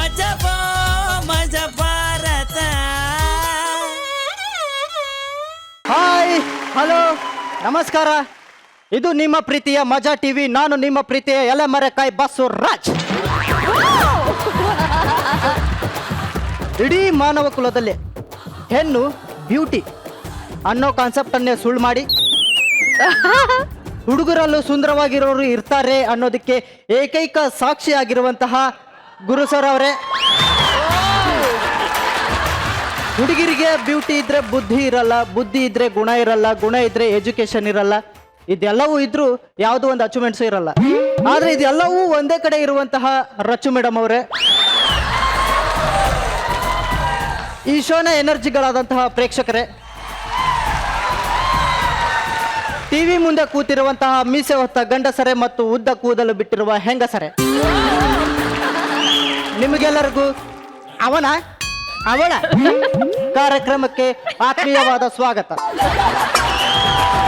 ಮಜಾ Bharat. Hi, hello, ನಮಸ್ಕಾರ. ಇದು ನಿಮ್ಮ ಪ್ರೀತಿಯ ಮಜಾ ಟಿವಿ. ನಾನು ನಿಮ್ಮ ಪ್ರೀತಿಯ ಎಲೆಮರೆಕಾಯಿ ಬಸ್ಸು ರಾಜ್. ಇಡೀ ಮಾನವ ಕುಲದಲ್ಲಿ ಹೆಣ್ಣು ಬ್ಯೂಟಿ ಅನ್ನೋ ಕಾನ್ಸೆಪ್ಟ್ ಅನ್ನೇ ಸುಳ್ಳು ಮಾಡಿ ಹುಡುಗರಲ್ಲೂ ಸುಂದರವಾಗಿರೋರು ಇರ್ತಾರೆ ಅನ್ನೋದಕ್ಕೆ ಏಕೈಕ ಸಾಕ್ಷಿಯಾಗಿರುವಂತಹ ಗುರು ಸರ್ ಅವರೇ. ಹುಡುಗಿರಿಗೆ ಬ್ಯೂಟಿ ಇದ್ರೆ ಬುದ್ಧಿ ಇರಲ್ಲ, ಬುದ್ಧಿ ಇದ್ರೆ ಗುಣ ಇರಲ್ಲ, ಗುಣ ಇದ್ರೆ ಎಜುಕೇಶನ್ ಇರಲ್ಲ. ಇದೆಲ್ಲವೂ ಇದ್ರೂ ಯಾವುದೋ ಒಂದು ಅಚೀವ್ಮೆಂಟ್ಸ್ ಇರಲ್ಲ. ಆದ್ರೆ ಇದೆಲ್ಲವೂ ಒಂದೇ ಕಡೆ ಇರುವಂತಹ ರಚು ಮೇಡಮ್ ಅವರೇ. ಈ ಶೋನ ಎನರ್ಜಿಗಳಾದಂತಹ ಪ್ರೇಕ್ಷಕರೇ, ಟಿವಿ ಮುಂದೆ ಕೂತಿರುವಂತಹ ಮೀಸೆ ಹೊತ್ತ ಗಂಡಸರೆ ಮತ್ತು ಉದ್ದ ಕೂದಲು ಬಿಟ್ಟಿರುವ ಹೆಂಗಸರೆ, ನಿಮಗೆಲ್ಲರಿಗೂ ಅವಳ ಕಾರ್ಯಕ್ರಮಕ್ಕೆ ಆತ್ಮೀಯವಾದ ಸ್ವಾಗತ.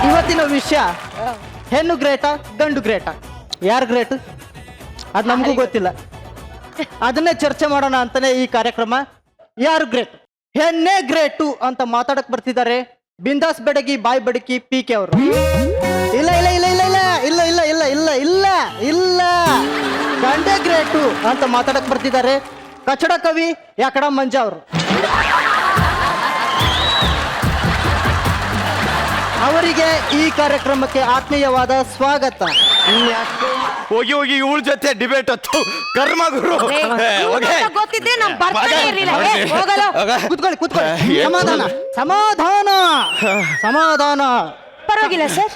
ಇವತ್ತಿನ ವಿಷಯ ಹೆಣ್ಣು ಗ್ರೇಟ ಗಂಡು ಗ್ರೇಟ, ಯಾರು ಗ್ರೇಟ್ ಅದು ನಮಗೂ ಗೊತ್ತಿಲ್ಲ. ಅದನ್ನೇ ಚರ್ಚೆ ಮಾಡೋಣ ಅಂತಾನೆ ಈ ಕಾರ್ಯಕ್ರಮ. ಯಾರು ಗ್ರೇಟ್, ಹೆಣ್ಣೆ ಗ್ರೇಟು ಅಂತ ಮಾತಾಡಕ್ ಬರ್ತಿದ್ದಾರೆ ಬಿಂದಾಸ್ ಬೆಡಗಿ ಬಾಯ್ ಬಡಕಿ ಪಿ.ಕೆ. ಅವರು. ಇಲ್ಲ ಇಲ್ಲ ಇಲ್ಲ ಇಲ್ಲ ಇಲ್ಲ ಇಲ್ಲ ಇಲ್ಲ ಇಲ್ಲ ಇಲ್ಲ ಇಲ್ಲ ಇಲ್ಲ ಗಂಡೆ ಗ್ರೇಟು ಅಂತ ಮಾತಾಡಕ್ ಬರ್ತಿದ್ದಾರೆ ಕಚಡ ಕವಿ ಯಾಕಡ ಮಂಜ ಅವರು. ಅವರಿಗೆ ಈ ಕಾರ್ಯಕ್ರಮಕ್ಕೆ ಆತ್ಮೀಯವಾದ ಸ್ವಾಗತ. ಹೋಗಿ ಹೋಗಿ ಇವಳ ಜೊತೆ ಡಿಬೇಟ್ ಹತ್ತು ಕರ್ಮ ಗುರು. ಗೊತ್ತಿದ್ರೆ ನಮ್ ಬರ್ತಾನೆ ಇರ್ಲಿಲ್ಲ. ಕೂತ್ಕೊಳ್ಳಿ ಕೂತ್ಕೊಳ್ಳಿ. ಸಮಾಧಾನ ಸಮಾಧಾನ ಸಮಾಧಾನ. ಪರವಾಗಿಲ್ಲ ಸರ್.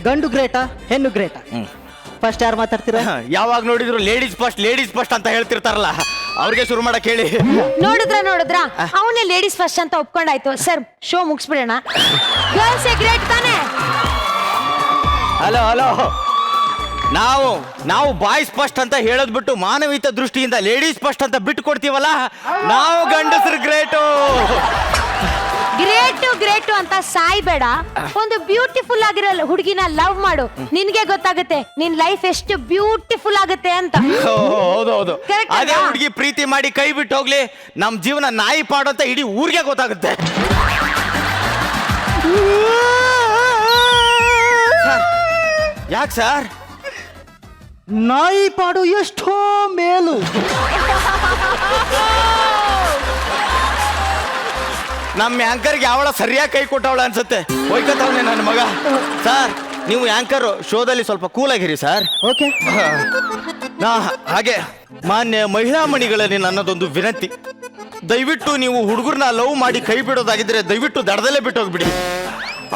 ಗಂಡು ಗ್ರೇಟ ಹೆಣ್ಣು ಗ್ರೇಟ, ಫಸ್ಟ್ ಯಾರು ಮಾತಾಡ್ತೀರಾ? ಯಾವಾಗ ನೋಡಿದ್ರು ಲೇಡೀಸ್ ಫಸ್ಟ್ ಅಂತ ಹೇಳ್ತಿರ್ತಾರಲ್ಲ, ಅವ್ರಿಗೆ ಶುರು ಮಾಡಕ್ ಹೇಳಿ. ನೋಡಿದ್ರ ಅವನೇ ಲೇಡೀಸ್ ಫಸ್ಟ್ ಅಂತ ಒಪ್ಕೊಂಡಾಯ್ತು ಸರ್. ಶೋ ಮುಗಿಸ್ಬಿಡೋಣ. ಗರ್ಲ್ಸ್ ಗ್ರೇಟ್ ತಾನೆ. ಹಲೋ ಹಲೋ, ನಾವು ಬಾಯ್ಸ್ ಫಸ್ಟ್ ಅಂತ ಹೇಳೋದ್ ಬಿಟ್ಟು ಮಾನವೀಯತೆ ದೃಷ್ಟಿಯಿಂದ ಲೇಡೀಸ್ ಫಸ್ಟ್ ಅಂತ ಬಿಟ್ಟು ಕೊಡ್ತೀವಲ್ಲ, ನಾವು ಗಂಡಸರು ಗ್ರೇಟು. ಗ್ರೇಟು ಅಂತ ಸಾಯ್ಬೇಡ. ಒಂದು ಬ್ಯೂಟಿಫುಲ್ ಆಗಿರೋ ಹುಡುಗಿನ ಲವ್ ಮಾಡು, ನಿನ್ಗೆ ಗೊತ್ತಾಗುತ್ತೆ ನಿನ್ ಲೈಫ್ ಎಷ್ಟು ಬ್ಯೂಟಿಫುಲ್ ಆಗುತ್ತೆ ಅಂತ. ಹೌದೌದು, ಅದೇ ಹುಡುಗಿ ಪ್ರೀತಿ ಮಾಡಿ ಕೈ ಬಿಟ್ಟು ಹೋಗ್ಲಿ, ನಮ್ ಜೀವನ ನಾಯಿ ಪಾಡು ಅಂತ ಇಡೀ ಊರಿಗೆ ಗೊತ್ತಾಗುತ್ತೆ. ಯಾಕೆ ಸರ್? ನಾಯಿ ಪಾಡು ಎಷ್ಟೋ ಮೇಲು. ನಮ್ಮ ಆಂಕರ್ಗೆ ಯಾವಳ ಸರಿಯಾಗಿ ಕೈ ಕೊಟ್ಟವಳ ಅನ್ಸುತ್ತೆ. ಹೋಯ್ಕತ್ತವನೆ ನನ್ನ ಮಗ. ಸರ್, ನೀವು ಆಂಕರ್ ಶೋದಲ್ಲಿ ಸ್ವಲ್ಪ ಕೂಲ್ ಆಗಿರಿ ಸರ್. ಓಕೆ. ಹಾಗೆ ಮಾನ್ಯ ಮಹಿಳಾ ಮಣಿಗಳಲ್ಲಿ ನನ್ನದೊಂದು ವಿನಂತಿ, ದಯವಿಟ್ಟು ನೀವು ಹುಡುಗರನ್ನ ಲವ್ ಮಾಡಿ ಕೈ ಬಿಡೋದಾಗಿದ್ರೆ ದಯವಿಟ್ಟು ದಡದಲ್ಲೇ ಬಿಟ್ಟು ಹೋಗ್ಬಿಡಿ.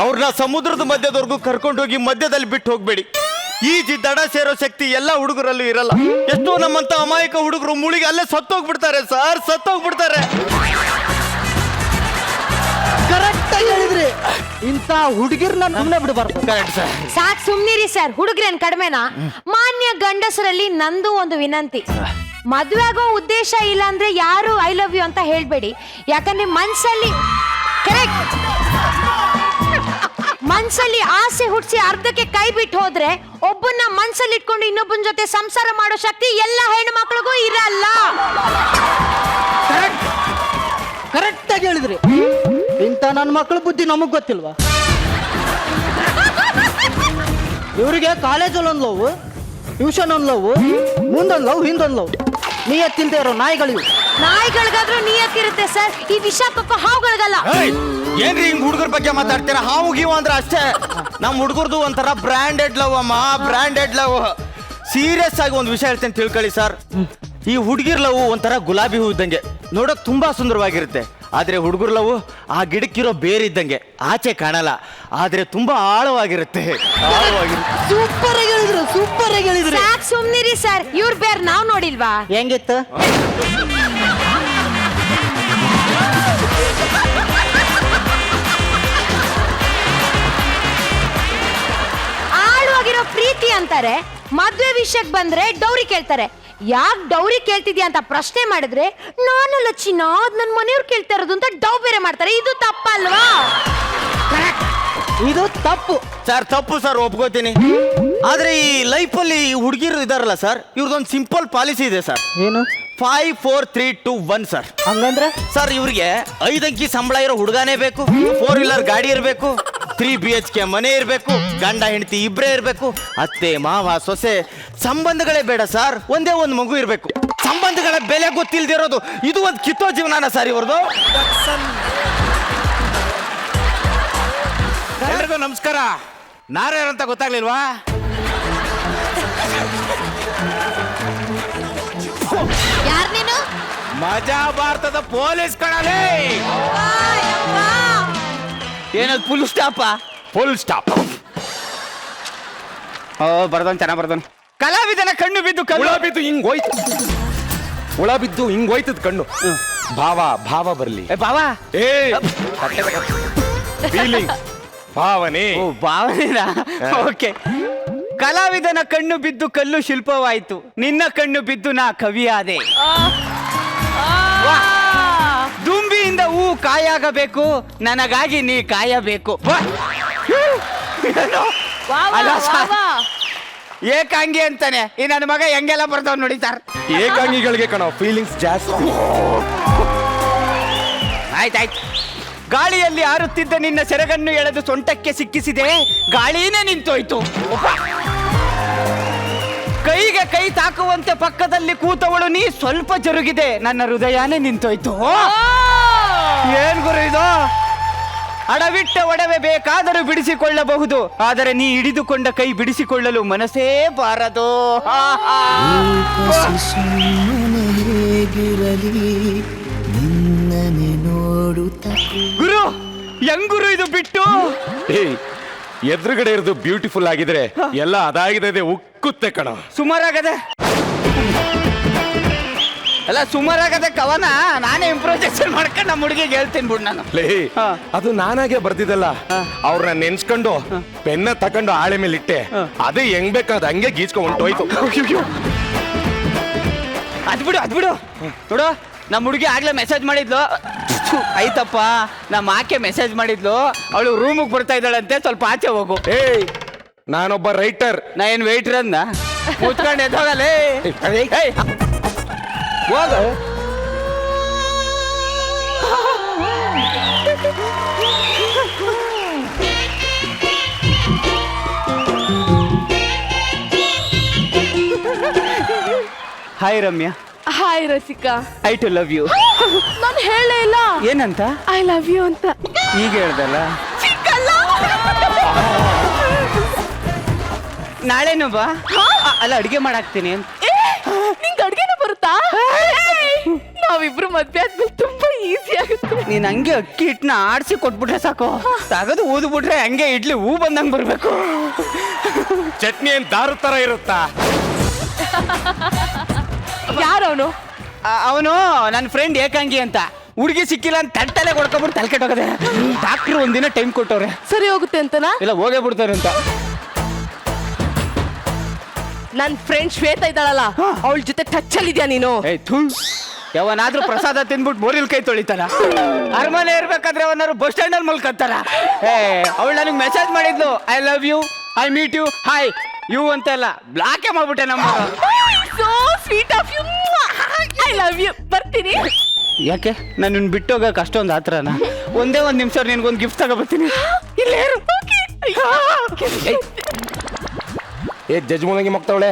ಅವ್ರನ್ನ ಸಮುದ್ರದ ಮಧ್ಯದವರೆಗೂ ಕರ್ಕೊಂಡೋಗಿ ಮಧ್ಯದಲ್ಲಿ ಬಿಟ್ಟು ಹೋಗ್ಬೇಡಿ. ಈ ದಡ ಸೇರೋ ಶಕ್ತಿ ಎಲ್ಲ ಹುಡುಗರಲ್ಲೂ ಇರಲ್ಲ. ಎಷ್ಟೋ ನಮ್ಮಂತ ಅಮಾಯಕ ಹುಡುಗರು ಮುಳಿಗೆ ಅಲ್ಲೇ ಸತ್ತೋಗ್ಬಿಡ್ತಾರೆ ಸರ್, ಸತ್ತೋಗ್ಬಿಡ್ತಾರೆ. ಕರೆಕ್ಟ್ ಆಗಿ ಹೇಳಿದ್ರಿ. ಇಂಥ ಹುಡುಗಿರ್ನ ಸುಮ್ಮನೆ ಬಿಡಬಾರ್ದು. Correct sir. ಸಾಕ್ ಸುಮ್ನಿರಿ ಸರ್, ಹುಡುಗ್ರೇನ್ ಕಡಿಮೆನಾ? ಮಾನ್ಯ ಗಂಡಸರಲ್ಲಿ ನಂದು ಒಂದು ವಿನಂತಿ, ಮದ್ವೆ ಆಗೋ ಉದ್ದೇಶ ಇಲ್ಲ ಅಂದ್ರೆ ಯಾರು ಐ ಲವ್ ಯು ಅಂತ ಹೇಳ್ಬೇಡಿ. ಯಾಕಂದ್ರೆ ಮನ್ಸಲ್ಲಿ ಆಸೆ ಹುಟ್ಟಿಸಿ ಅರ್ಧಕ್ಕೆ ಕೈ ಬಿಟ್ಟು ಹೋದ್ರೆ ಒಬ್ಬನ್ನ ಮನ್ಸಲ್ಲಿ ಇಟ್ಕೊಂಡು ಇನ್ನೊಬ್ಬನ ಜೊತೆ ಸಂಸಾರ ಮಾಡೋ ಶಕ್ತಿ ಎಲ್ಲ ಹೆಣ್ಣು ಮಕ್ಳಿಗೂ ಇರಲ್ಲ. ಕರೆಕ್ಟ್ ಆಗಿ ಹೇಳಿದ್ರಿ. ಇಂಥ ನನ್ನ ಮಕ್ಕಳ ಬುದ್ಧಿ ನಮಗ್ ಗೊತ್ತಿಲ್ವಾ? ಇವರಿಗೆ ಕಾಲೇಜಲ್ಲಿ ಒಂದು ಲವ್, ಟ್ಯೂಷನ್ ಒಂದು ಲವ್, ಮುಂದೊಂದು ಲವ್, ಹಿಂದೊಂದು ಲವ್. ನಿಯತ್ತಿಲ್ದೆ ಇರೋ ನಾಯಿಗಳಿಗಾದ್ರೂ ನಿಯತ್ತಿರುತ್ತೆ ಸರ್, ಈ ವಿಷ ಕಕ್ಕ ಹಾವುಗಳಿಗಲ್ಲ. ಏನ್ರಿ ಹಿಂಗ್ ಹುಡುಗರ ಬಗ್ಗೆ ಮಾತಾಡ್ತೀರಾ? ಹಾವು ಗೀವು ಅಂದ್ರೆ ಅಷ್ಟೇ. ನಮ್ ಹುಡುಗರ್ದು ಒಂಥರ ಬ್ರಾಂಡೆಡ್ ಲವ್ ಅಮ್ಮ, ಬ್ರಾಂಡೆಡ್ ಲವ್. ಸೀರಿಯಸ್ ಆಗಿ ಒಂದು ವಿಷಯ ಹೇಳ್ತೇನೆ ತಿಳ್ಕೊಳ್ಳಿ ಸರ್. ಈ ಹುಡುಗಿರ್ ಲವ್ ಒಂಥರ ಗುಲಾಬಿ ಹೂ ಇದ್ದಂಗೆ, ನೋಡಕ್ ತುಂಬಾ ಸುಂದರವಾಗಿರುತ್ತೆ. ಆದ್ರೆ ಹುಡುಗರ್ ಲವ್ ಆ ಗಿಡಕ್ಕಿರೋ ಬೇರಿದ್ದಂಗೆ, ಆಚೆ ಕಾಣಲ್ಲ, ಆದ್ರೆ ತುಂಬಾ ಆಳವಾಗಿರುತ್ತೆ. ಸೂಪರ್ ಆಗಿ ಹೇಳಿದ್ರು, ಸೂಪರ್ ಆಗಿ ಹೇಳಿದ್ರು. ಸಾಕ್ ಸುಮ್ನಿರಿ ಸರ್, ಇವ್ರ ಬೇರ್ ನಾವ್ ನೋಡಿಲ್ವಾ? ಹೆಂಗಿತ್ತು? ಆಳವಾಗಿರೋ ಪ್ರೀತಿ ಅಂತಾರೆ, ಮದ್ವೆ ವಿಷಯಕ್ಕೆ ಬಂದ್ರೆ ಡೌರಿ ಕೇಳ್ತಾರೆ. ಯಾಕೆ ಡೌರಿ ಕೇಳ್ತಿದ್ಯಾ ಅಂತ ಪ್ರಶ್ನೆ ಮಾಡಿದ್ರೆ ನಾನಲ್ಲ ಚಿನ್ನ, ನನ್ನ ಮನೆಯವ್ರು ಕೇಳ್ತಾ ಇರೋದು ಅಂತ ಡೌ ಬೇರೆ ಮಾಡ್ತಾರೆ. ಇದು ತಪ್ಪಲ್ವಾ? ಇದು ತಪ್ಪು. ಸರ್ ತಪ್ಪು ಸರ್, ಒಪ್ಕೋತೀನಿ. ಆದ್ರೆ ಈ ಲೈಫಲ್ಲಿ ಹುಡುಗಿರು ಇದಾರಲ್ಲ ಸರ್, ಇವ್ರದೊಂದು ಸಿಂಪಲ್ ಪಾಲಿಸಿ ಇದೆ ಸರ್. ಏನು 5 4 3 2 1 ಸರ್. ಹಂಗಂದ್ರೆ ಸರ್ ಇವ್ರಿಗೆ 5 ಅಂಕಿ ಸಂಬಳ ಇರೋ ಹುಡುಗಾನೇ ಬೇಕು, 4 ವೀಲರ್ ಗಾಡಿ ಇರಬೇಕು, 3 BHK ಮನೆ ಇರಬೇಕು, ಗಂಡ ಹೆಂಡತಿ ಇಬ್ಬರೇ ಇರಬೇಕು, ಅತ್ತೆ ಮಾವ ಸೊಸೆ ಸಂಬಂಧಗಳೇ ಬೇಡ ಸರ್, ಒಂದೇ ಒಂದು ಮಗು ಇರಬೇಕು. ಸಂಬಂಧಗಳ ಬೆಲೆ ಗೊತ್ತಿಲ್ದಿರೋದು ಇದು ಒಂದು ಕಿತ್ತೋ ಜೀವನಾನ ಸರ್ ಇವ್ರದ್ದು. ಎಲ್ರಿಗೂ ನಮಸ್ಕಾರ. ನಾರ್ಯಾರು ಅಂತ ಗೊತ್ತಾಗ್ಲಿಲ್ವಾ? ಯಾರ್ ನೀನು? ಮಜಾ ಭಾರತದ ಪೊಲೀಸ್ ಕಣಲೇ. ಏನದು ಫುಲ್ ಸ್ಟಾಪ? Full stop. ಬರ್ದನ್ ಚೆನ್ನಾಗ್ ಬರ್ದನ್. ಕಲಾವಿದನ ಕಣ್ಣು ಬಿದ್ದು ಹುಳ ಬಿದ್ದು ಹಿಂಗ್ ಹೋಯ್ತು, ಹುಳ ಬಿದ್ದು ಹಿಂಗ್ ಹೋಯ್ತದ ಕಣ್ಣು. ಭಾವ ಬರ್ಲಿ. ಬಾವಾ ಏ ಫೀಲಿಂಗ್, ಭಾವನೆ. ಓ ಭಾವನೆನಾ? ಓಕೆ. ಕಲಾವಿದನ ಕಣ್ಣು ಬಿದ್ದು ಕಲ್ಲು ಶಿಲ್ಪವಾಯಿತು, ನಿನ್ನ ಕಣ್ಣು ಬಿದ್ದು ನಾ ಕವಿಯಾದೆ. ದುಂಬಿಯಿಂದ ಹೂ ಕಾಯಾಗಬೇಕು, ನನಗಾಗಿ ನೀ ಕಾಯಬೇಕು. ಅಲ್ಲ ಸರ್, ಏಕಾಂಗಿ ಅಂತಾನೆ ಈ ನನ್ನ ಮಗ ಹೆಂಗೆಲ್ಲ ಬರ್ತಾವ್ ನೋಡಿ ಸರ್. ಏಕಾಂಗಿಗಳಿಗೆ ಕಣ ಫೀಲಿಂಗ್ಸ್ ಜಾಸ್ತಿ. ಆಯ್ತಾಯ್ತು. ಗಾಳಿಯಲ್ಲಿ ಹಾರುತ್ತಿದ್ದ ನಿನ್ನ ಸೆರಗನ್ನು ಎಳೆದು ಸೊಂಟಕ್ಕೆ ಸಿಕ್ಕಿಸಿದೆ, ಗಾಳಿನೇ ನಿಂತೋಯ್ತು. ಕೈಗೆ ಕೈ ತಾಕುವಂತೆ ಪಕ್ಕದಲ್ಲಿ ಕೂತವಳು ನೀ ಸ್ವಲ್ಪ ಜರುಗಿದೆ, ನನ್ನ ಹೃದಯನೇ ನಿಂತೋಯ್ತು. ಏನ್ ಗುರು ಇದು? ಅಡವಿಟ್ಟ ಒಡವೆ ಬೇಕಾದರೂ ಬಿಡಿಸಿಕೊಳ್ಳಬಹುದು, ಆದರೆ ನೀ ಹಿಡಿದುಕೊಂಡ ಕೈ ಬಿಡಿಸಿಕೊಳ್ಳಲು ಮನಸ್ಸೇ ಬಾರದು. ಗುರು ಹೆಂಗುರು ಇದು ಬಿಟ್ಟು? ಎದುರುಗಡೆ ಇರೋದು ಬ್ಯೂಟಿಫುಲ್ ಆಗಿದ್ರೆ ಎಲ್ಲ ಅದಾಗಿದೆ ಉಕ್ಕುತ್ತೆ ಕಣ. ಸುಮಾರಾಗದೆ ಅಲ್ಲ, ಸುಮಾರಾಗದೆ ಕವನ ನಾನೇ ಇಂಪ್ರೊಜೆಕ್ಷನ್ ಮಾಡ್ಕೊಂಡು ನಮ್ಮ ಹುಡುಗಿಗೆ ಹೇಳ್ತೀನಿ ಬಿಡು ನಾನು. ಅದು ನಾನಾಗೆ ಬರ್ದಿದ್ದಲ್ಲ, ಅವ್ರನ್ನ ನೆನ್ಸ್ಕೊಂಡು ಪೆನ್ನ ತಕೊಂಡು ಆಳೆ ಮೇಲೆ ಇಟ್ಟೆ, ಅದೇ ಹೆಂಗ್ ಬೇಕಾದ ಹಂಗೆ ಗೀಚ್ಕೊಂಡ್ ಹೊಂಟೋಯ್ತು. ಅದ್ಬಿಡು ನೋಡು, ನಮ್ಮ ಹುಡುಗಿ ಆಗ್ಲೇ ಮೆಸೇಜ್ ಮಾಡಿದ್ಲು. ಆಯ್ತಪ್ಪ, ನಮ್ಮ ಆಕೆ ಮೆಸೇಜ್ ಮಾಡಿದ್ಲು, ಅವಳು ರೂಮಿಗೆ ಬರ್ತಾ ಇದ್ದಾಳಂತೆ, ಸ್ವಲ್ಪ ಆಚೆ ಹೋಗು. ನಾನೊಬ್ಬ ರೈಟರ್. ನಾ ಏನ್ ವೇಟ್ರ್ ಅಂದ ಕೂತ್ಕೊಂಡು ಎದ್ದೋಗಲೇ. ಹೋಗ. Hi Ramya. Hi Rasika. I too love you. ನಾನು ಹೇಳೇ ಇಲ್ಲ. ಏನಂತ? ಐ ಲವ್ ಯು ಅಂತ. ಈಗ ಹೇಳ್ದಲ್ಲ. ನಾಳೆನು ಬಾ. ಅಲ್ಲ ಅಡಿಗೆ ಮಾಡಾಕ್ತೀನಿ ಅಂತ. ನಿಂಗೆ ಅಡ್ಗೆನ ಬರುತ್ತಾ? ನಾವಿಬ್ರು ಮದ್ವೆ ಆದ್ಮೇಲೆ ತುಂಬಾ ಈಸಿ ಆಗುತ್ತೆ. ನೀನ್ ಹಂಗೆ ಅಕ್ಕಿ ಹಿಟ್ಟನ್ನ ಆಡ್ಸಿ ಕೊಟ್ಬಿಟ್ರೆ ಸಾಕು, ತಗದು ಊದ್ಬಿಟ್ರೆ ಹಂಗೆ ಇಡ್ಲಿ ಹೂ ಬಂದಂಗ್ ಬರ್ಬೇಕು. ಚಟ್ನಿ ಏನ್ ದಾರು ತರ ಇರುತ್ತಾ? ಯಾರವನು? ಅವನು ನನ್ನ ಫ್ರೆಂಡ್ ಏಕಾಂಗಿ ಅಂತ. ಹುಡುಗಿ ಸಿಕ್ಕಿಲ್ಲ ಅಂತ ತಟ್ಟಲೆ ಕೊಡ್ಕೊಬಿಟ್ಟು ತಲೆ ಕೆಟ್ಟೋಗದೆ. ಡಾಕ್ಟ್ರು ಒಂದಿನ ಟೈಮ್ ಕೊಟ್ಟವ್ರೆ. ಸರಿ ಹೋಗುತ್ತೆ ಅಂತನಾ? ಇಲ್ಲ ಹೋಗೇ ಬಿಡ್ತಾರೆ ಅಂತ. ನನ್ ಫ್ರೆಂಡ್ ಶ್ವೇತಾ ಇದ್ದಾಳಲ್ಲ, ಅವಳ ಜೊತೆ ಟಚ್ ಅಲ್ಲಿ ಇದೆಯಾ ನೀನು? ಯಾವನಾದ್ರೂ ಪ್ರಸಾದ ತಿಂದ್ಬಿಟ್ಟು ಬೋರಿಲ್ ಕೈ ತೊಳಿತಾರ? ಅರಮನೆ ಇರ್ಬೇಕಾದ್ರೆ ಅವನಾರು ಬಸ್ ಸ್ಟ್ಯಾಂಡ್ ಅಲ್ಲಿ ಮಲ್ಕತ್ತಾರ? ಅವಳು ನನಗೆ ಮೆಸೇಜ್ ಮಾಡಿದ್ಲು, I love you, I meet you, hi you ಅಂತೆಲ್ಲ. ಬ್ಲಾಕೇ ಮಾಡ್ಬಿಟ್ಟೆ number. So sweet of you. I love you. ಬರ್ತೀನಿ. ಯಾಕೆ ನನ್ನ ಬಿಟ್ಟೋಗಕ್ಕೆ ಅಷ್ಟೊಂದು ಆತ್ರನ? ಒಂದೇ ಒಂದು ನಿಮಿಷ ನಿನ್ಗೊಂದು ಗಿಫ್ಟ್ ತಗೋಬರ್ತೀನಿ. ಇಲ್ಲೇ ಇರು. ಏ ಜಜ್ಮೂನಂಗಿ ಮೊಕ್ತವಳೆ.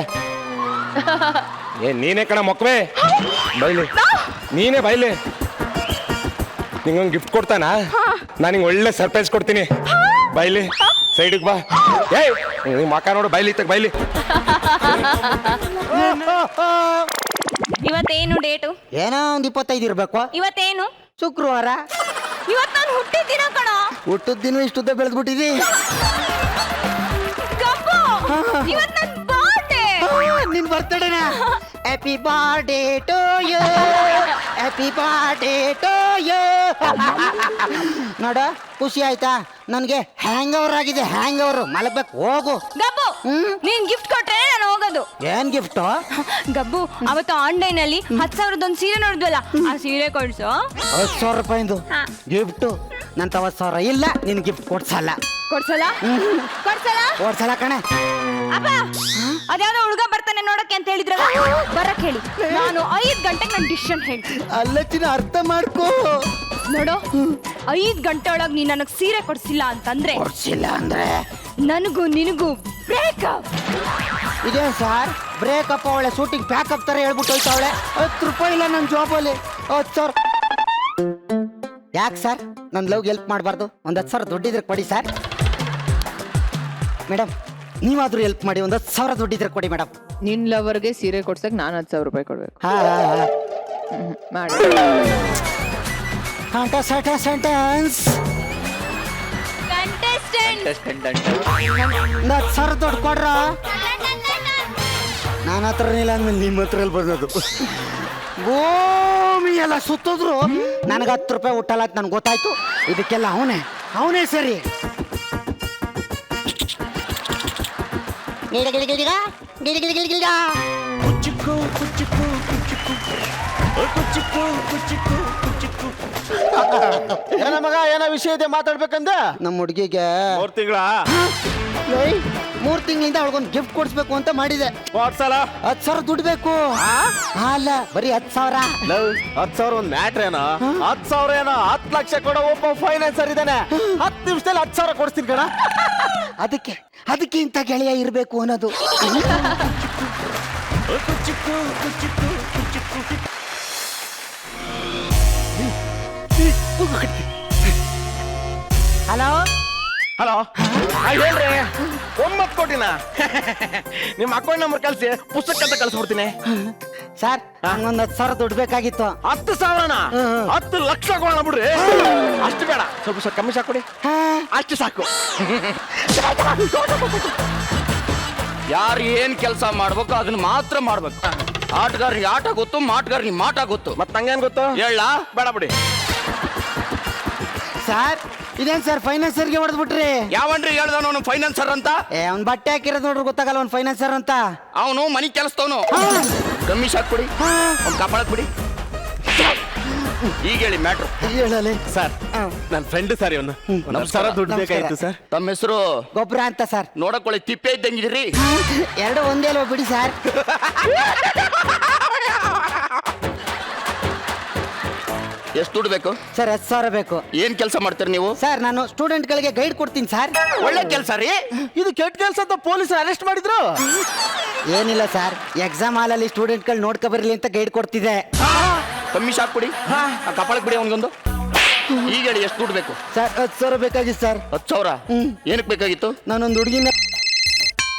ನೀನೇ ಕಣ ಮೊಕ್ವೆ. ಬೈಲಿ, ನೀನೇ ಬೈಲಿ. ನಿಂಗೊಂದು ಗಿಫ್ಟ್ ಕೊಡ್ತಾನ, ನಾನು ನಿಂಗೆ ಒಳ್ಳೆ ಸರ್ಪ್ರೈಸ್ ಕೊಡ್ತೀನಿ. ಬೈಲಿ, ಸೈಡಿಗೆ ಬಾ. ಏಯ್ ನಿಮ್ಮ ಮಕ್ಕ ನೋಡು, ಬೈಲಿ ತಗ ಬೈಲಿ. ಇವತ್ತೇನು ಡೇಟು? ಏನೋ ಒಂದು 25 ಇರ್ಬೇಕು. ಇವತ್ತೇನು? ಶುಕ್ರವಾರ. ಇವತ್ತು ನಾನು ಹುಟ್ಟಿದ್ದಿನ ಕಣ. ಹುಟ್ಟದ ದಿನ ಇಷ್ಟುದ್ದ ಬೆಳೆದ್ಬಿಟ್ಟಿದಿ. ಗಬ್ಬು, ಇವತ್ತು ನನ್ನ ಬರ್ತ್ಡೇ. ನಿನ್ ಬರ್ತಡೇನಾ? Happy birthday to you, happy birthday to you. ನೋಡ ಖುಷಿ ಆಯ್ತಾ? ನನಗೆ ಹ್ಯಾಂಗ್ ಓವರ್ ಆಗಿದೆ, ಹ್ಯಾಂಗ್ ಓವರ್. ಮಲಗ್ಬೇಕು, ಹೋಗು. ಗಬ್ಬು, ನೀನ್ ಗಿಫ್ಟ್ ಕೊಟ್ರೆ ನಾನು ಹೋಗೋದು. ಏನ್ ಗಿಫ್ಟ್? ಗಬ್ಬು, ಅವತ್ತು ಆನ್ಲೈನ್ ಅಲ್ಲಿ 10,000 ಒಂದು ಸೀರೆ ನೋಡಿದ್ವಲ್ಲ, ಆ ಸೀರೆ ಕೊಡ್ಸು. 10,000 ರೂಪಾಯಿಂದು ಗಿಫ್ಟು. ನನ್ನ 10,000 ಇಲ್ಲ, ನಿನ್ ಗಿಫ್ಟ್ ಕೊಡ್ಸಲ್ಲ. ಕೊಡ್ಸಲ್ಲ ಕೊಡ್ಸಲ್ಲ ಓಡ್ಸಲ ಕಣೆ. ಅಪ್ಪ ಅದ್ಯಾವ್ದೋ ಹುಡುಗ ಬರ್ತಾನೆ ನೋಡಕ್ಕೆ ಅಂತ ಹೇಳಿದ್ರಲ್ಲ ಬರಕ್ ಹೇಳಿ. ನಾನು 5 ಗಂಟೆಗೆ ನನ್ನ ಡಿಸಿಷನ್ ಹೇಳ್ತೀನಿ. ಅಲ್ಲಚ್ಚಿನ ಅರ್ಥ ಮಾಡ್ಕೋ. ನೋಡು 5 ಗಂಟೆ ಒಳಗೆ ನೀನ್ ನನಗ್ ಸೀರೆ ಕೊಡ್ಸಿಲ್ಲ ಅಂತಂದ್ರೆ ಕೊಡ್ಸಿಲ್ಲ ಅಂದ್ರೆ ನನಗೂ ನಿನಗೂ ಬ್ರೇಕಪ್. ಇದೇ ಸರ್ ಬ್ರೇಕಪ್. ಅವಳೆ ಶೂಟಿಂಗ್ ಪ್ಯಾಕಪ್ ತರ ಹೇಳ್ಬಿಟ್ಟು ಹೋಯ್ತಾವಳೆ. 10 ರೂಪಾಯಿ ಇಲ್ಲ ನನ್ನ ಜಾಬಲ್ಲಿ. 10,000. ಯಾಕೆ ಸರ್ ನನ್ನ ಲವ್ಗೆ ಹೆಲ್ಪ್ ಮಾಡಬಾರ್ದು? ಒಂದು 10,000 ದುಡ್ಡಿದ್ರೆ ಕೊಡಿ ಸರ್. ಮೇಡಮ್ ನೀವಾದ್ರೂ ಹೆಲ್ಪ್ ಮಾಡಿ, ಒಂದು 10,000 ದುಡ್ಡಿದ್ರೆ ಕೊಡಿ ಮೇಡಮ್. ನಿನ್ ಲವರ್ಗೆ ಸೀರೆ ಕೊಡ್ಸಕ್ ನಾನು 10,000 ರೂಪಾಯಿ ಕೊಡ್ಬೇಕು. ಮಾಡಿ ಸೆಂಟೆನ್ಸ್ ಒಂದು 10,000 ದುಡ್ಡು ಕೊಡ್ರ. ನನ್ನ ಹತ್ರ ಇಲ್ಲ ಅಂದ್ಮೇಲೆ ನಿಮ್ಮ ಹತ್ರ ಎಲ್ಲಿ ಬಂದದು? ಭೂಮಿ ಎಲ್ಲ ಸುತ್ತಿದ್ರು ನನಗೆ 10 ರೂಪಾಯಿ ಹುಟ್ಟಲ್ಲ ಅಂತ ನನ್ಗೆ ಗೊತ್ತಾಯ್ತು. ಇದಕ್ಕೆಲ್ಲ ಅವನೇ ಸರಿ. ಏನ ಮಗ, ಏನೋ ವಿಷಯ ಇದೆ ಮಾತಾಡ್ಬೇಕಂದ? ನಮ್ಮ ಹುಡುಗಿಗೆ 3 ತಿಂಗಳ 3 ತಿಂಗಳಿಂದ ಅವಳಿಗೊಂದು ಗಿಫ್ಟ್ ಕೊಡ್ಸ್ಬೇಕು ಅಂತ ಮಾಡಿದೆ. ವಾಟ್ಸಲ 10,000 ದುಡ್ಡು ಬೇಕು. ಅಲ್ಲ ಬರೀ 10,000. 10,000 ಒಂದ್ ಮ್ಯಾಟ್ರ್ ಏನೋ? 10,000 ಏನೋ? 10 ಲಕ್ಷ ಕೊಡೋ ಒಬ್ಬ ಫೈನಾನ್ಸರ್ ಇದ್ದಾನೆ. 10 ನಿಮಿಷದಲ್ಲಿ 10,000 ಕೊಡ್ತೀನಿ ಕಣ. ಅದಕ್ಕೆ ಇಂಥ ಗೆಳೆಯ ಇರಬೇಕು ಅನ್ನೋದು. ಹಲೋ ಹಲೋ ಹೇಳ್ರಿ. 9 ಕೋಟಿನ ನಿಮ್ಮ ಅಕೌಂಟ್ ನಂಬರ್ ಕಳ್ಸಿ, ಪುಸ್ತಕ ಅಂತ ಕಳ್ಸ್ಬಿಡ್ತೀನಿ. ಸರ್ ನಂಗೊಂದು 10,000 ದುಡ್ಡು ಬೇಕಾಗಿತ್ತು. 10,000ನ 10 ಲಕ್ಷ ಕೊಡೋಣ ಬಿಡ್ರಿ. ಅಷ್ಟು ಬೇಡ, ಸ್ವಲ್ಪ ಕಮ್ಮಿ ಸಾಕು ಕೊಡಿ. ಅಷ್ಟು ಸಾಕು. ಯಾರು ಏನ್ ಕೆಲಸ ಮಾಡ್ಬೇಕು ಅದನ್ನ ಮಾತ್ರ ಮಾಡ್ಬೇಕು. ಆಟಗಾರನಿಗೆ ಆಟ ಗೊತ್ತು, ಮಾಟಗಾರನಿಗೆ ಮಾಟ ಗೊತ್ತು. ಮತ್ ನಂಗೇನ್ ಗೊತ್ತು? ಹೇಳ ಬೇಡ ಬಿಡಿ. ಸರ್ ಇದೇನ್ ಸರ್ ಫೈನಾನ್ಸರ್ಗೆ ಹೊಡೆದ್ಬಿಟ್ರಿ? ಯಾವನ್ರಿ ಹೇಳ್ದವನು ಅವನು ಫೈನಾನ್ಸರ್ ಅಂತ? ಅವ್ನ್ ಬಟ್ಟೆ ಹಾಕಿರೋದು ನೋಡ್ರಿ ಗೊತ್ತಾಗಲ್ಲ ಅವ್ನ್ ಫೈನಾನ್ಸರ್ ಅಂತ. ಅವನು ಮನಿ ಕೆಲಸದವನು. ಕಮ್ಮಿ ಸಾಕು ಕೊಡಿ, ಅವ್ನು ಕಾಪಾಡಕ್ ಬಿಡಿ. ಈಗ ಹೇಳಿ ಮ್ಯಾಟ್ರು. ಹೇಳಲಿ ಸರ್ ನನ್ನ ಫ್ರೆಂಡ್ ಸರ್ ಇವನು. 10,000 ದುಡ್ಡು ಬೇಕಾಗಿತ್ತು ಸರ್. ತಮ್ಮ ಹೆಸರು? ಗೊಬ್ಬರ ಅಂತ ಸರ್. ನೋಡಕೊಳ್ಳಿ ತಿಪ್ಪೆ ಇದ್ದಂಗಿದ್ರಿ. 2 ಒಂದೇ ಅಲ್ವಾ ಬಿಡಿ ಸರ್. ಎಷ್ಟು ದುಡ್ಡು ಬೇಕು ಸರ್? 10,000 ಬೇಕು. ಏನ್ ಕೆಲಸ ಮಾಡ್ತೀರಿ ನೀವು? ಸರ್ ನಾನು ಸ್ಟೂಡೆಂಟ್ಗಳಿಗೆ ಗೈಡ್ ಕೊಡ್ತೀನಿ ಸರ್. ಒಳ್ಳೆ ಕೆಲಸ ರೀ. ಇದು ಕೆಟ್ಟ ಕೆಲಸ ಅಂತ ಪೊಲೀಸ್ ಅರೆಸ್ಟ್ ಮಾಡಿದ್ರು. ಏನಿಲ್ಲ ಸರ್, ಎಕ್ಸಾಮ್ ಹಾಲಲ್ಲಿ ಸ್ಟೂಡೆಂಟ್ಗಳು ನೋಡ್ಕೊ ಬರ್ಲಿ ಅಂತ ಗೈಡ್ ಕೊಡ್ತಿದ್ದೆ. ಕಮ್ಮಿ ಶಾಕ್ ಕೊಡಿ, ಕಪಾಳಕ್ ಬಿಡಿ ಅವನಿಗೊಂದು. ಈಗ ಹೇಳಿ ಎಷ್ಟು ದುಡ್ಡು ಬೇಕು? ಸರ್ 10,000 ಬೇಕಾಗಿತ್ತು ಸರ್. 10,000 ಏನಕ್ಕೆ ಬೇಕಾಗಿತ್ತು? ನಾನೊಂದು ಹುಡುಗಿನ.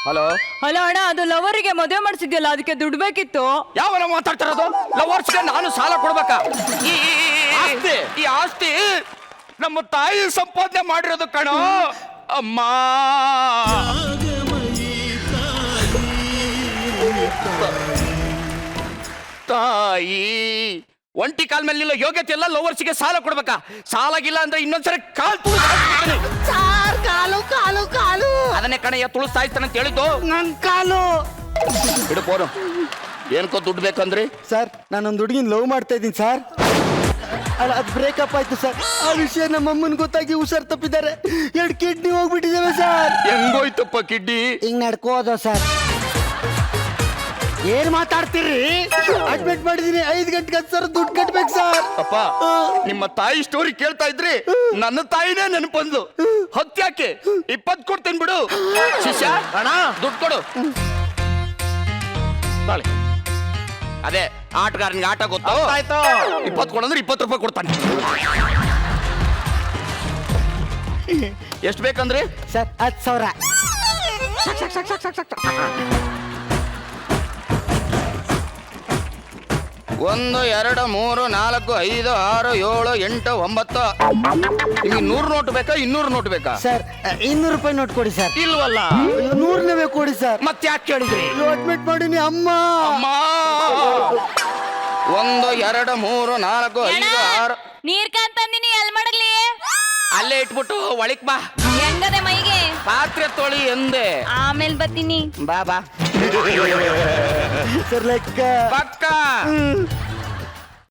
ಹಲೋ ಹಲೋ ಅಣ್ಣ, ಅದು ಲವರಿಗೆ ಮದುವೆ ಮಾಡಿಸಿದ್ಯಲ್ಲ ಅದಕ್ಕೆ ದುಡ್ಡು ಬೇಕಿತ್ತು. ಯಾವನ ಮಾತಾಡ್ತಿರೋದು? ಲವರ್ಸ್ಗೆ ನಾನು ಸಾಲ ಕೊಡ್ಬೇಕಾ? ಈ ಆಸ್ತಿ ನಮ್ಮ ತಾಯಿ ಸಂಪಾದನೆ ಮಾಡಿರೋದು ಕಣೋ ಅಮ್ಮ. ತಾಯಿ ಒಂಟಿ ಕಾಲ್ ಮೇಲೆ ನಿಲ್ಲೋ ಯೋಗ್ಯತೆ ಎಲ್ಲ ಲವರ್ಸ್ಗೆ ಸಾಲ ಕೊಡ್ಬೇಕಾ? ಸಾಲಾಗಿಲ್ಲ ಅಂದ್ರೆ ಇನ್ನೊಂದ್ಸರಿ ಕಾಲ್ ಕಾಲು ಅದನ್ನೇ ಕಣಯ್ಯ ತುಳಿಸ್ತಾ ಇರ್ತಾನೆ ಅಂತ ಹೇಳಿದ್ದು. ನನ್ ಕಾಲು ಹಿಡ್ಕೋರು. ಏನ್ಕೋ ದುಡ್ಡು ಬೇಕಂದ್ರಿ? ಸರ್ ನಾನೊಂದು ಹುಡುಗಿನ ಲವ್ ಮಾಡ್ತಾ ಇದ್ದೀನಿ ಸರ್. ಅಲ್ಲ ಅದು ಬ್ರೇಕಪ್ ಆಯ್ತು ಸರ್. ಆ ವಿಷಯ ನಮ್ಮ ಅಮ್ಮನ್ ಗೊತ್ತಾಗಿ ಹುಷಾರ್ ತಪ್ಪಿದ್ದಾರೆ. 2 ಕಿಡ್ನಿ ಹೋಗ್ಬಿಟ್ಟಿದ್ದೇವೆ ಸರ್. ಹೆಂಗೋಯ್ತಪ್ಪ ಕಿಡ್ನಿ? ಹಿಂಗ್ ನಡ್ಕೋದು ಸರ್. ಏನ್ ಮಾತಾಡ್ತೀರಿ? ಅಡ್ಮಿಟ್ ಮಾಡಿದೀನಿ. 5 ಗಂಟೆಗೆ 10,000 ದುಡ್ಡು ಕಟ್ಬೇಕು ಸರ್. ಅಪ್ಪ ನಿಮ್ಮ ತಾಯಿ ಸ್ಟೋರಿ ಕೇಳ್ತಾ ಇದ್ರಿ ನನ್ನ ತಾಯಿನೇ ನೆನಪಂದು. ಹತ್ಯಾಕೆ 20 ಕೊಡ್ತೀನಿ ಬಿಡು. ಶಿಷ್ಯ ಅಣ್ಣ ದುಡ್ಡು ಕೊಡು. ತಾಳಿ. ಅದೇ ಆಟಗಾರನಿಗೆ ಆಟ ಗೊತ್ತು. ಆಯ್ತು. 20 ಕೊಡಂದ್ರೆ 20 ರೂಪಾಯಿ ಕೊಡ್ತಾನೆ. ಎಷ್ಟು ಬೇಕಂದ್ರಿ? ಸರ್ 10,000. 1 2 3 4 5 6 7 8 9. ನಿಮಗೆ 100 ನೋಟ್ ಬೇಕಾ 200 ನೋಟ್ ಬೇಕಾ? ಸರ್ 200 ರೂಪಾಯಿ ನೋಟ್ ಕೊಡಿ ಸರ್. ಇಲ್ವಲ್ಲ 100 ಕೊಡಿ ಸರ್. ಮತ್ತೆ ಯಾಕೆ ಕೇಳಿದ್ರಿ? ಅಡ್ಮಿಟ್ ಮಾಡೀನಿ ಅಮ್ಮ. 1 2 3 4 5 6. ನೀರ್ ಕಾಂತಂದಿನಿ ಎಲ್ ಮಡಗ್ಲಿ? ಅಲ್ಲೇ ಇಟ್ಬಿಟ್ಟು ಒಳಿಕ್ ಬಾ. ಹೆಂಗದೆ ಮೈಗೆ? ಪಾತ್ರೆ ತೊಳಿ ಎಂದೆ. ಆಮೇಲೆ ಬರ್ತೀನಿ. ಬಾ ಬಾ. ಸರ್ ಲೆಕ್ಕ ಪಕ್ಕ